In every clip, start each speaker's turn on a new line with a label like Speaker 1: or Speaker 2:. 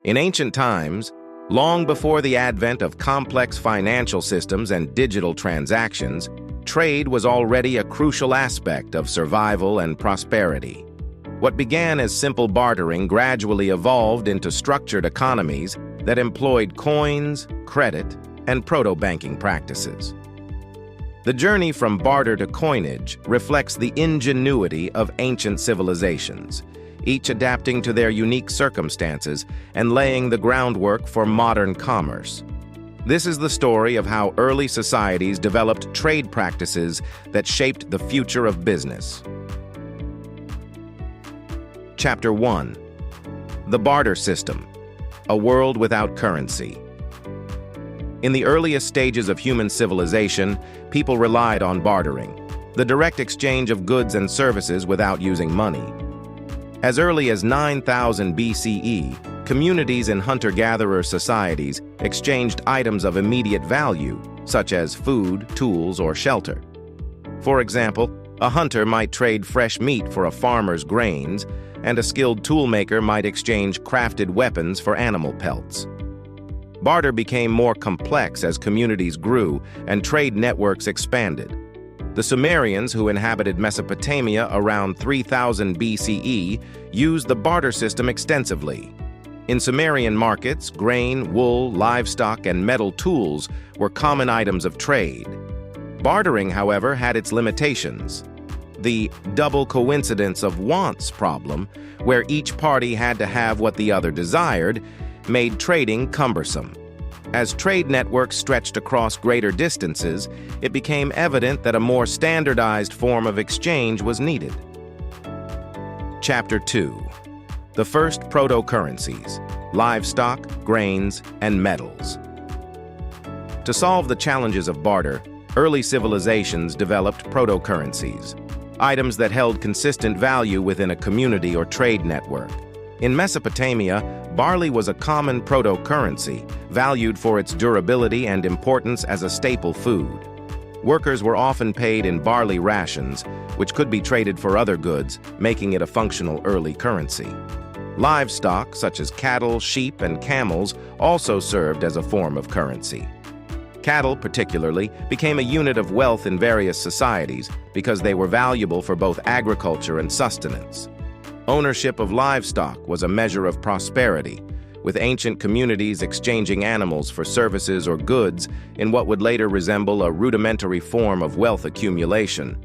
Speaker 1: In ancient times, long before the advent of complex financial systems and digital transactions, trade was already a crucial aspect of survival and prosperity. What began as simple bartering gradually evolved into structured economies that employed coins, credit, and proto-banking practices. The journey from barter to coinage reflects the ingenuity of ancient civilizations, each adapting to their unique circumstances and laying the groundwork for modern commerce. This is the story of how early societies developed trade practices that shaped the future of business. Chapter 1. The Barter System, a World Without Currency. In the earliest stages of human civilization, people relied on bartering, the direct exchange of goods and services without using money. As early as 9000 BCE, communities in hunter-gatherer societies exchanged items of immediate value, such as food, tools, or shelter. For example, a hunter might trade fresh meat for a farmer's grains, and a skilled toolmaker might exchange crafted weapons for animal pelts. Barter became more complex as communities grew and trade networks expanded. The Sumerians, who inhabited Mesopotamia around 3000 BCE, used the barter system extensively. In Sumerian markets, grain, wool, livestock, and metal tools were common items of trade. Bartering, however, had its limitations. The double coincidence of wants problem, where each party had to have what the other desired, made trading cumbersome. As trade networks stretched across greater distances, it became evident that a more standardized form of exchange was needed. Chapter 2. The First Proto-Currencies: Livestock, Grains, and Metals. To solve the challenges of barter, early civilizations developed proto-currencies, items that held consistent value within a community or trade network. In Mesopotamia, barley was a common proto-currency, valued for its durability and importance as a staple food. Workers were often paid in barley rations, which could be traded for other goods, making it a functional early currency. Livestock, such as cattle, sheep, and camels, also served as a form of currency. Cattle, particularly, became a unit of wealth in various societies because they were valuable for both agriculture and sustenance. Ownership of livestock was a measure of prosperity, with ancient communities exchanging animals for services or goods in what would later resemble a rudimentary form of wealth accumulation.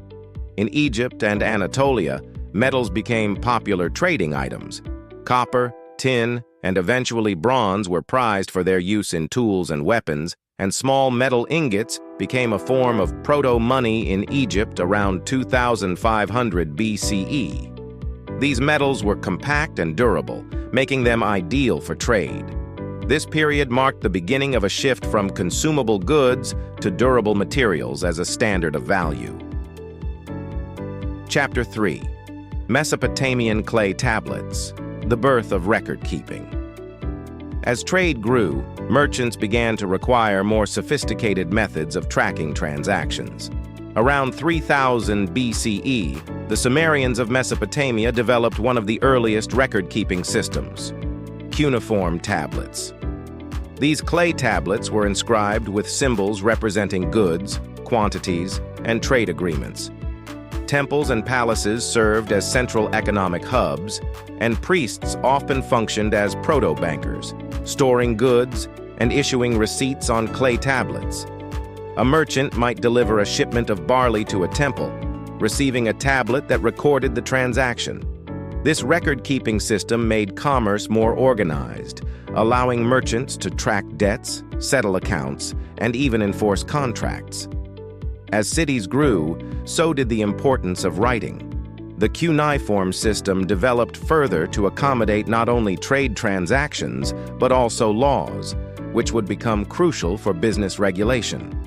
Speaker 1: In Egypt and Anatolia, metals became popular trading items. Copper, tin, and eventually bronze were prized for their use in tools and weapons, and small metal ingots became a form of proto-money in Egypt around 2500 BCE. These metals were compact and durable, making them ideal for trade. This period marked the beginning of a shift from consumable goods to durable materials as a standard of value. Chapter 3. Mesopotamian Clay Tablets: The Birth of Record Keeping. As trade grew, merchants began to require more sophisticated methods of tracking transactions. Around 3000 BCE, the Sumerians of Mesopotamia developed one of the earliest record-keeping systems: cuneiform tablets. These clay tablets were inscribed with symbols representing goods, quantities, and trade agreements. Temples and palaces served as central economic hubs, and priests often functioned as proto-bankers, storing goods and issuing receipts on clay tablets. A merchant might deliver a shipment of barley to a temple, receiving a tablet that recorded the transaction. This record-keeping system made commerce more organized, allowing merchants to track debts, settle accounts, and even enforce contracts. As cities grew, so did the importance of writing. The cuneiform system developed further to accommodate not only trade transactions, but also laws, which would become crucial for business regulation.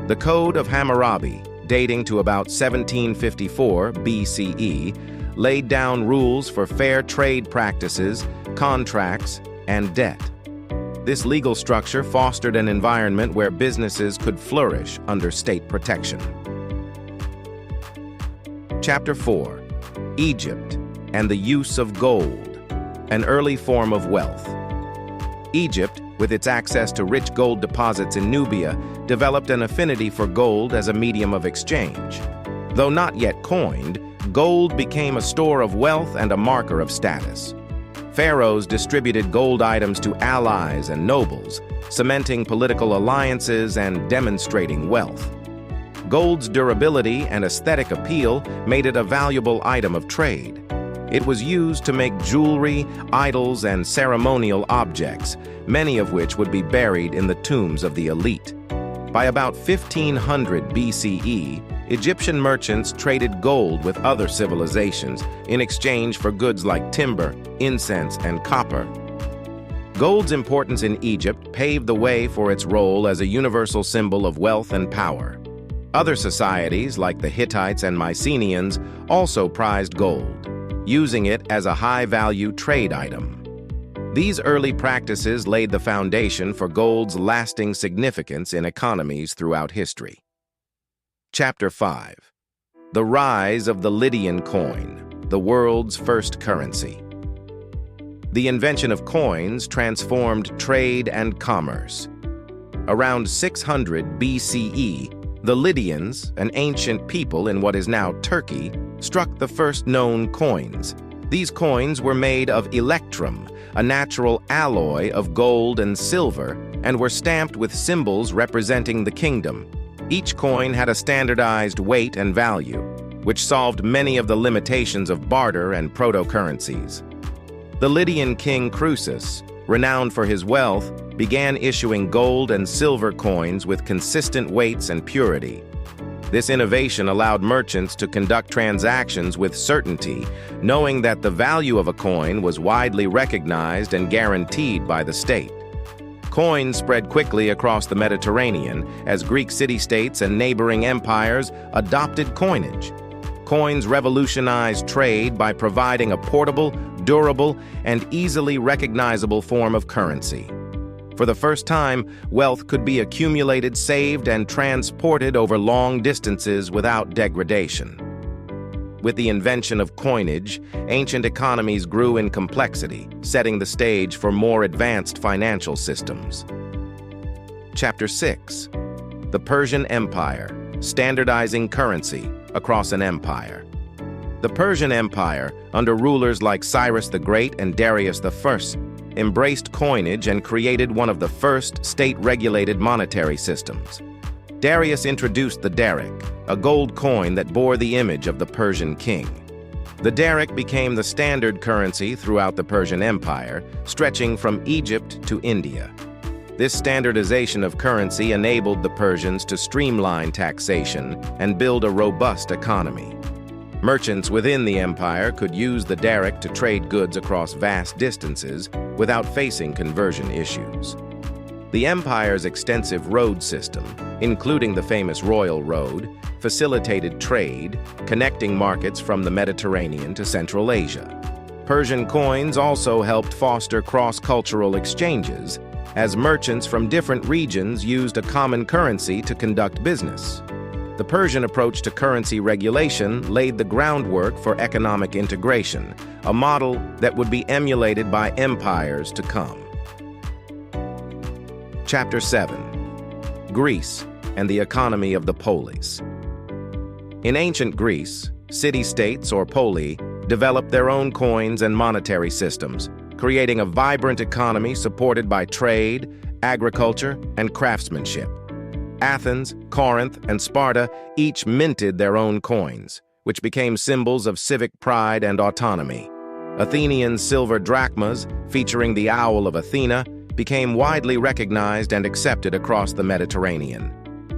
Speaker 1: The Code of Hammurabi, dating to about 1754 BCE, laid down rules for fair trade practices, contracts, and debt. This legal structure fostered an environment where businesses could flourish under state protection. Chapter 4. Egypt and the Use of Gold, an Early Form of Wealth. Egypt, with its access to rich gold deposits in Nubia, developed an affinity for gold as a medium of exchange. Though not yet coined, gold became a store of wealth and a marker of status. Pharaohs distributed gold items to allies and nobles, cementing political alliances and demonstrating wealth. Gold's durability and aesthetic appeal made it a valuable item of trade. It was used to make jewelry, idols, and ceremonial objects, many of which would be buried in the tombs of the elite. By about 1500 BCE, Egyptian merchants traded gold with other civilizations in exchange for goods like timber, incense, and copper. Gold's importance in Egypt paved the way for its role as a universal symbol of wealth and power. Other societies, like the Hittites and Mycenaeans, also prized gold, using it as a high-value trade item. These early practices laid the foundation for gold's lasting significance in economies throughout history. Chapter 5. The Rise of the Lydian Coin, the world's first currency. The invention of coins transformed trade and commerce. Around 600 BCE, the Lydians, an ancient people in what is now Turkey, struck the first known coins. These coins were made of electrum, a natural alloy of gold and silver, and were stamped with symbols representing the kingdom. Each coin had a standardized weight and value, which solved many of the limitations of barter and proto-currencies. The Lydian king Croesus, renowned for his wealth, began issuing gold and silver coins with consistent weights and purity. This innovation allowed merchants to conduct transactions with certainty, knowing that the value of a coin was widely recognized and guaranteed by the state. Coins spread quickly across the Mediterranean as Greek city-states and neighboring empires adopted coinage. Coins revolutionized trade by providing a portable, durable, and easily recognizable form of currency. For the first time, wealth could be accumulated, saved, and transported over long distances without degradation. With the invention of coinage, ancient economies grew in complexity, setting the stage for more advanced financial systems. Chapter 6. The Persian Empire, standardizing currency across an empire. The Persian Empire, under rulers like Cyrus the Great and Darius I, embraced coinage and created one of the first state-regulated monetary systems. Darius introduced the daric, a gold coin that bore the image of the Persian king. The daric became the standard currency throughout the Persian Empire, stretching from Egypt to India. This standardization of currency enabled the Persians to streamline taxation and build a robust economy. Merchants within the empire could use the daric to trade goods across vast distances without facing conversion issues. The empire's extensive road system, including the famous Royal Road, facilitated trade, connecting markets from the Mediterranean to Central Asia. Persian coins also helped foster cross-cultural exchanges, as merchants from different regions used a common currency to conduct business. The Persian approach to currency regulation laid the groundwork for economic integration, a model that would be emulated by empires to come. Chapter 7. Greece and the economy of the polis. In ancient Greece, city-states or poli developed their own coins and monetary systems, creating a vibrant economy supported by trade, agriculture, and craftsmanship. Athens, Corinth, and Sparta each minted their own coins, which became symbols of civic pride and autonomy. Athenian silver drachmas, featuring the owl of Athena, became widely recognized and accepted across the Mediterranean.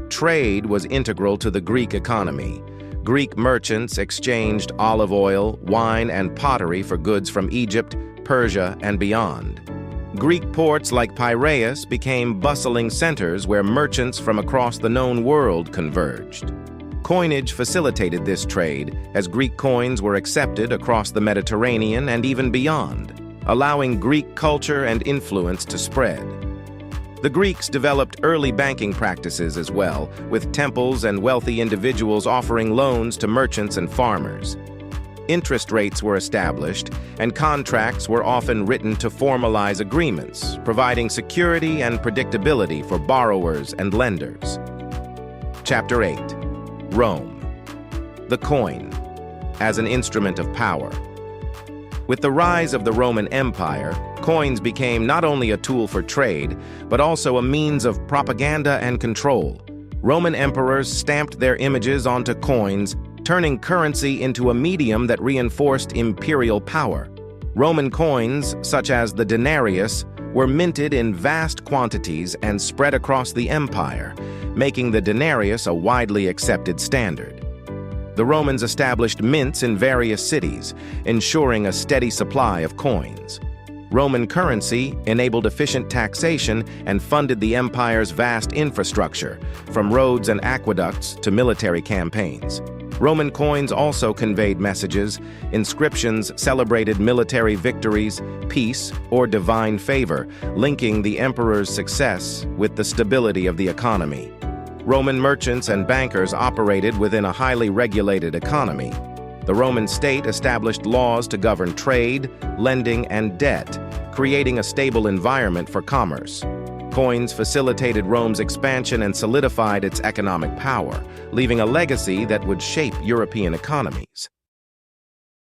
Speaker 1: Trade was integral to the Greek economy. Greek merchants exchanged olive oil, wine, and pottery for goods from Egypt, Persia, and beyond. Greek ports like Piraeus became bustling centers where merchants from across the known world converged. Coinage facilitated this trade, as Greek coins were accepted across the Mediterranean and even beyond, allowing Greek culture and influence to spread. The Greeks developed early banking practices as well, with temples and wealthy individuals offering loans to merchants and farmers. Interest rates were established, and contracts were often written to formalize agreements, providing security and predictability for borrowers and lenders. Chapter 8. Rome. The coin, as an instrument of power. With the rise of the Roman Empire, coins became not only a tool for trade, but also a means of propaganda and control. Roman emperors stamped their images onto coins, turning currency into a medium that reinforced imperial power. Roman coins, such as the denarius, were minted in vast quantities and spread across the empire, making the denarius a widely accepted standard. The Romans established mints in various cities, ensuring a steady supply of coins. Roman currency enabled efficient taxation and funded the empire's vast infrastructure, from roads and aqueducts to military campaigns. Roman coins also conveyed messages. Inscriptions celebrated military victories, peace, or divine favor, linking the emperor's success with the stability of the economy. Roman merchants and bankers operated within a highly regulated economy. The Roman state established laws to govern trade, lending, and debt, creating a stable environment for commerce. Coins facilitated Rome's expansion and solidified its economic power, leaving a legacy that would shape European economies.